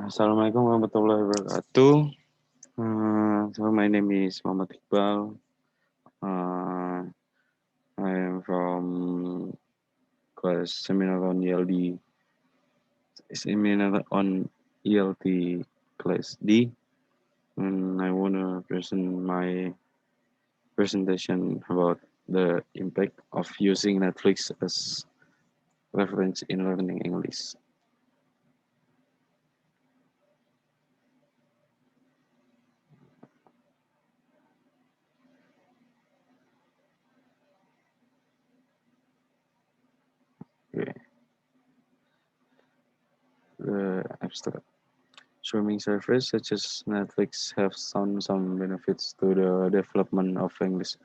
Assalamualaikum warahmatullahi wabarakatuh. My name is Mohamad Iqbal. Uh, I am from class Seminar on ELT class D, and I wanna present my presentation about the impact of using Netflix as reference in learning English. Okay. The abstract. Streaming services such as Netflix have shown some benefits to the development of English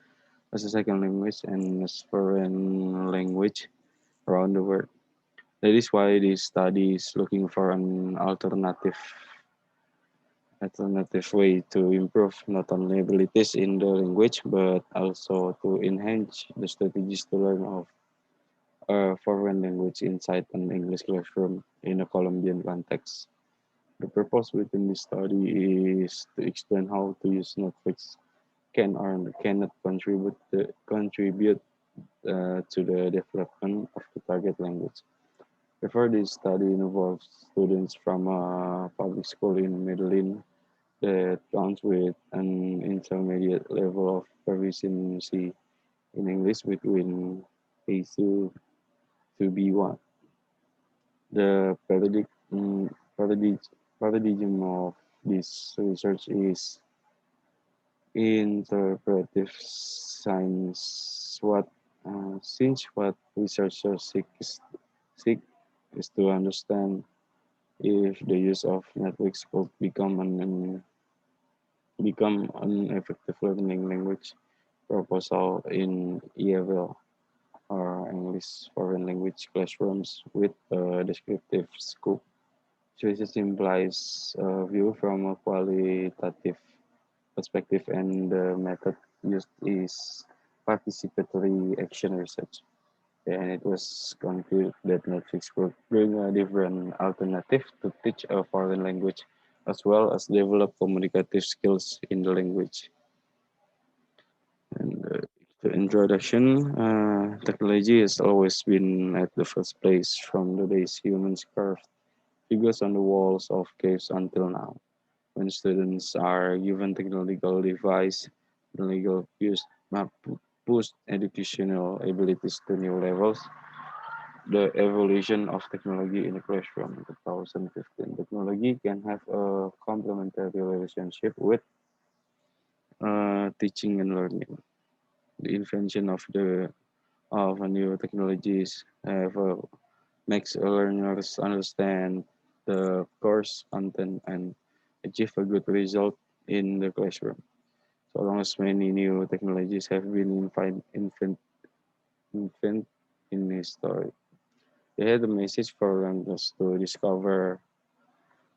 as a second language and as foreign language around the world. That is why this study is looking for an alternative way to improve not only abilities in the language but also to enhance the strategies to learn of a foreign language inside an English classroom in a Colombian context. The purpose within this study is to explain how to use Netflix can or cannot contribute to the development of the target language. Therefore, this study involves students from a public school in Medellin that counts with an intermediate level of proficiency in English between A2 to B1. The paradigm of this research is interpretive science. Since what researchers seek is to understand if the use of Netflix could become an effective learning language proposal in EFL or English foreign language classrooms with a descriptive scope. Choices implies a view from a qualitative perspective, and the method used is participatory action research. And it was concluded that Netflix could bring a different alternative to teach a foreign language as well as develop communicative skills in the language. And the introduction, technology has always been at the first place from the days humans carved figures on the walls of caves until now. When students are given technological device, technological push educational abilities to new levels. The evolution of technology in the classroom in 2015. Technology can have a complementary relationship with teaching and learning. The invention of a new technologies makes learners understand the course content and achieve a good result in the classroom. So long as many new technologies have been invent in history. They had a message for learners to discover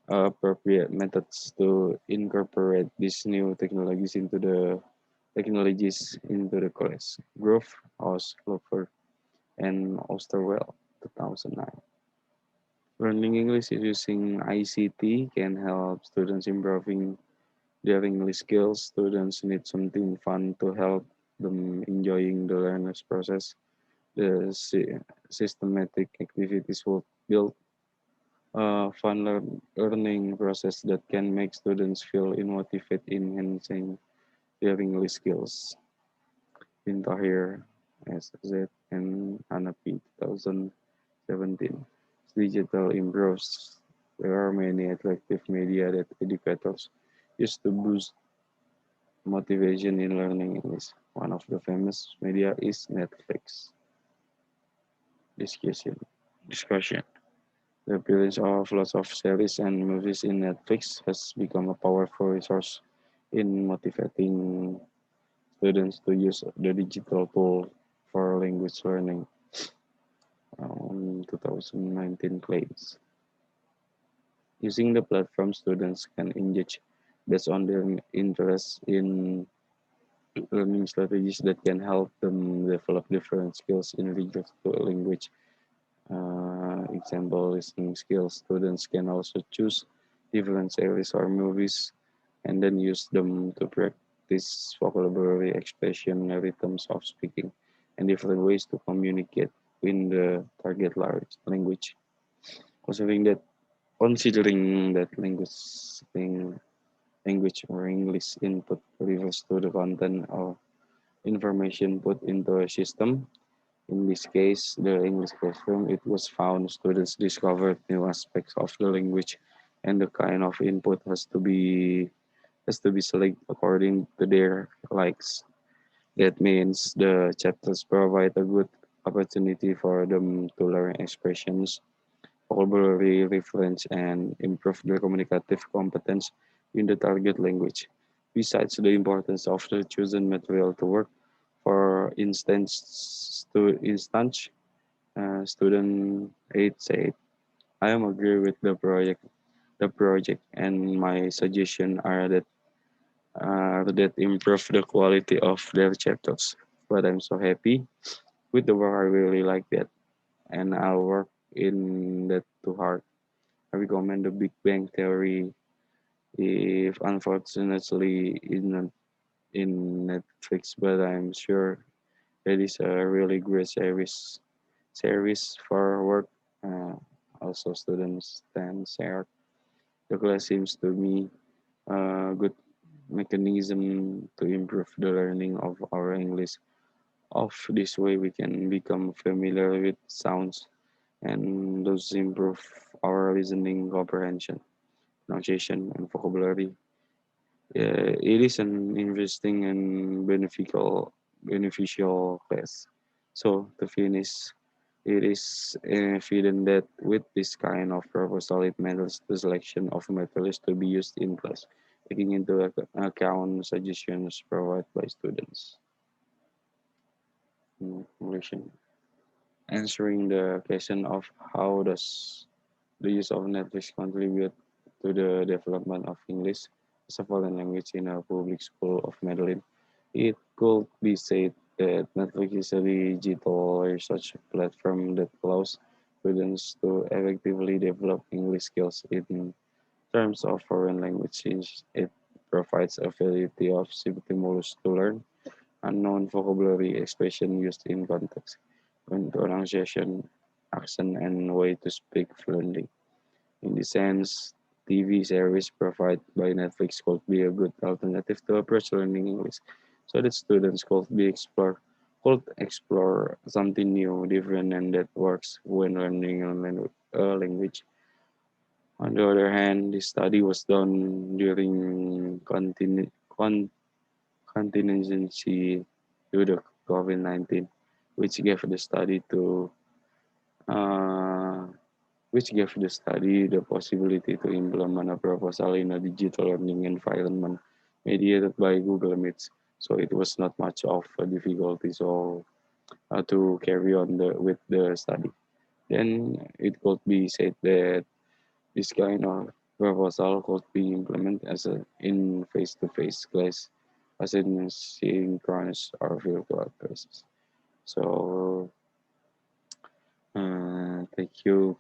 appropriate methods to incorporate these new technologies into the class. Grove, House, Clover, and Osterwell, 2009. Learning English using ICT can help students improving their English skills. Students need something fun to help them enjoying the learner's process. The systematic activities will build a fun learning process that can make students feel motivated in enhancing their English skills. In Tahir, SZ, and Hanapi, 2017. Digital improves. There are many attractive media that educators use to boost motivation in learning English. One of the famous media is Netflix. Discussion. Discussion. The appearance of lots of series and movies in Netflix has become a powerful resource in motivating students to use the digital tool for language learning. 2019 claims. Using the platform, students can engage based on their interests in learning strategies that can help them develop different skills in regards to language. Example, listening skills. Students can also choose different series or movies and then use them to practice vocabulary, expression, rhythms of speaking, and different ways to communicate in the target language. Considering that, considering that language or English input refers to the content or information put into a system. In this case, the English classroom, it was found students discovered new aspects of the language, and the kind of input has to be selected according to their likes. That means the chapters provide a good opportunity for them to learn expressions, vocabulary, reference, and improve their communicative competence in the target language. Besides the importance of the chosen material to work, for instance, student 8 said, I am agree with the project, and my suggestion are that improve the quality of their chapters. But I'm so happy with the work. I really like that, and I'll work in that too hard. I recommend the Big Bang Theory. If unfortunately is not in Netflix, but I'm sure it is a really great series for work. Uh, Also, students then share. The class seems to me a good mechanism to improve the learning of our English. Of this way, we can become familiar with sounds and those improve our listening comprehension, pronunciation, and vocabulary. It is an interesting and beneficial class. So to finish, it is evident that with this kind of proposal, it matters the selection of materials to be used in class, taking into account suggestions provided by students. Conclusion. Answering the question of how does the use of Netflix contribute to the development of English as a foreign language in a public school of Madeline. It could be said that Netflix is a digital research platform that allows students to effectively develop English skills in terms of foreign languages. It provides a variety of stimulus to learn unknown vocabulary, expression used in context, pronunciation, accent, and way to speak fluently. In this sense, TV series provided by Netflix could be a good alternative to approach learning English, so that students could explore something new, different, and that works when learning a language. On the other hand, this study was done during contingency due to COVID-19, which gave the study to uh, which gave the study the possibility to implement a proposal in a digital learning environment mediated by Google Meets. So it was not much of a difficulty to carry on with the study. Then it could be said that this kind of proposal could be implemented as a in face-to-face class, as in synchronous or virtual classes. So thank you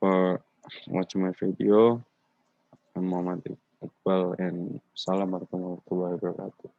for watching my video. I'm Mohamad Iqbal and Assalamualaikum warahmatullahi wabarakatuh.